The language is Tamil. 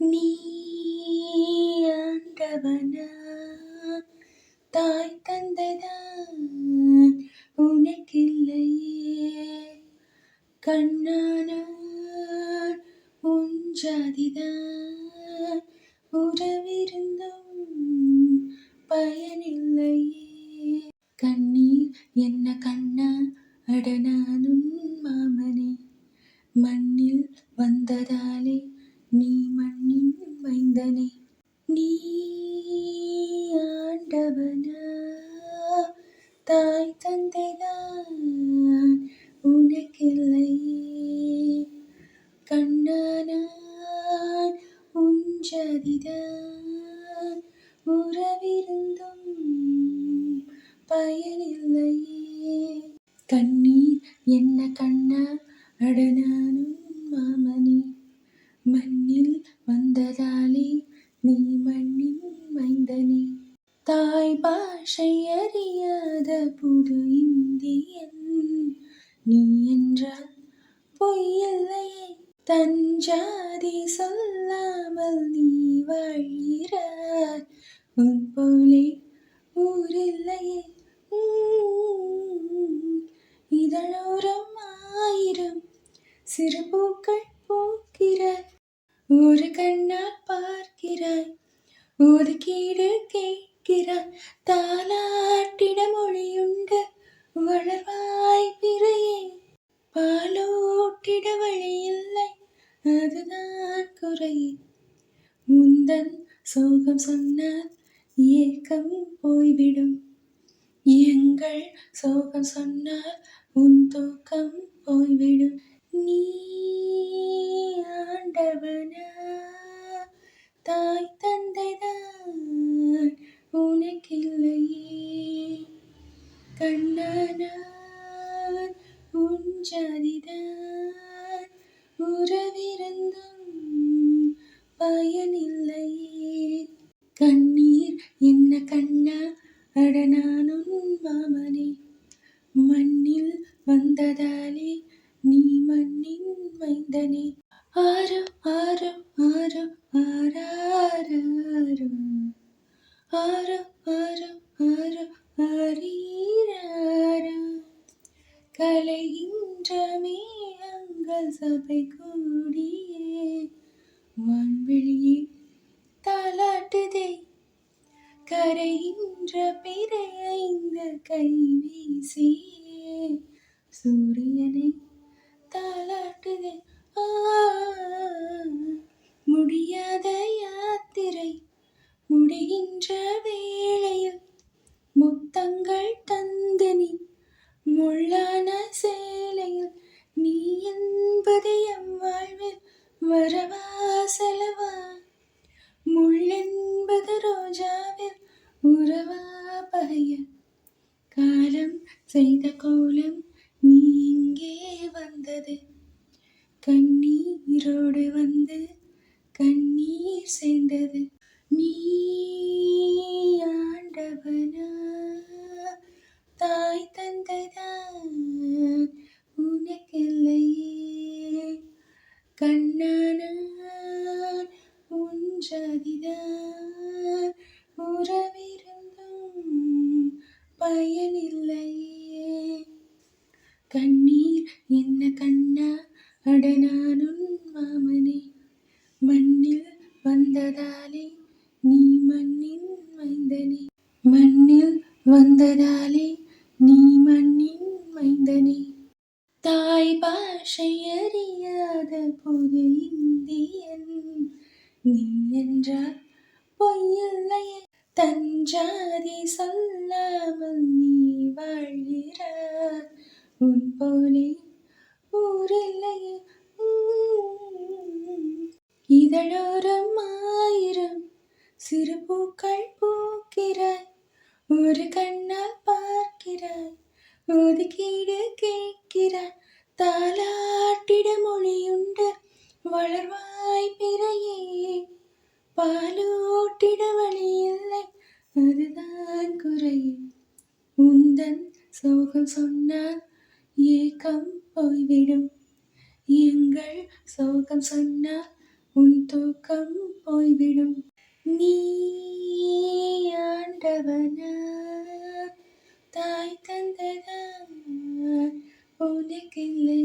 நீ ஆண்டவனா தாய் தந்தைதான் உனக்கில்லையே, கண்ணான உன் ஜாதிதான் உறவிருந்தும் பயனில்லையே. கண்ணீர் என்ன கண்ணா அடனானும் மாமனே, மண்ணில் வந்ததாலே நீ மண்ணின் மைந்தனே. நீ ஆண்டவனா தாய் தந்தைதான் உனக்கில்லையே, கண்ணானான் உன் ஜாதிதான் உறவிருந்தும் பயனில்லையே. கண்ணீர் என்ன கண்ணா அடனானும் மாமனே, மண்ணில் வந்ததாலே நீ மண்ணின் மைந்தனே. தாய் பாஷை அறியாத புது இந்தியன் நீ என்றால் பொய்யில்லையே, தன் ஜாதி சொல்லாமல் நீ வாழ்கிறாய், உன் போலே ஊரில்லையே. இதழோரம் ஆயிரம் சிறு பூக்கள் பூக்கிறாய், ஒரு கண்ணால் பார்க்கிறாய், ஒதுக்கீடு கேட்கிறாய், தாலாட்டிட மொழியுண்டு வளர்வாய் பிறையே, பாலோட்டிட வழியில்லை அதுதான் குறையே. உந்தன் சோகம் சொன்னால் ஏக்கம் போய்விடும், எங்கள் சோகம் சொன்னால் உன் தூக்கம் போய்விடும். நீ ஆண்டவனா தாய் தந்தைதான் உனக்கில்லையே, கண்ணானான் உன் ஜாதிதான் உறவிருந்தும் பயனில்லையே. கண்ணீர் என்ன கண்ணா அடனானும் மாமனே, மண்ணில் வந்ததாலே நீ மண்ணின் மைந்தனே. ஆரோ ஆரோ ஆரோ ஆராரோ, ஆரோ ஆரோ ஆரோ ஆரீராரோ, கலைகின்ற மேகங்கள் சபை கூடியே வான்வெளியே தாலாட்டுதே, கரைகின்ற பிறை ஐந்து கை வீசியே சூரியனை தாலாட்டுதே. முடியாத யாத்திரை முடிகின்ற வேளையில் முத்தங்கள் தந்து நீ முள்ளான சேலையில், நீ என்பது எம் வாழ்வில் வரவா செலவா, முள்ளென்பது ரோஜாவில் உறவா பகைய, காலம் செய்த கோலம் நீ இங்கே வந்தது, கண்ணீரோடு வந்து கண்ணீர் சேர்ந்தது. நீ ஆண்டவனா தாய் தந்தைதான் உனக்கில்லையே, கண்ணானான் உன் ஜாதிதான் உறவிருந்தும் பயனில்லையே. கண்ணீர் என்ன கண்ணா அடனானும் மாமனே, மண்ணில் வந்ததாலே நீ மண்ணின் மைந்தனே, மண்ணில் வந்ததாலே நீ மண்ணின் மைந்தனே. தாய் பாஷை அறியாத புது இந்தியன் நீ என்றால் பொய்யில்லையே, தன் ஜாதி சொல்லாமல் நீ வாழ்கிறாய், உன் போலே ஊரில்லையே. இதழோரம் ஆயிரம் சிறு பூக்கள் பூக்கிறாய், ஒரு கண்ணால் பார்க்கிறாய், ஒதுக்கீடு கேட்கிறாய், தாலாட்டிட மொழியுண்டு வளர்வாய் பிறையே, பாலோட்டிட வழியில்லை அதுதான் குறையே. உந்தன் சோகம் சொன்னால் ஏக்கம் போய்விடும், எங்கள் சோகம் சொன்னால் உன் தூக்கம் போய்விடும். நீ ஆண்டவனா, தாய் தந்ததா உனக்கில்லை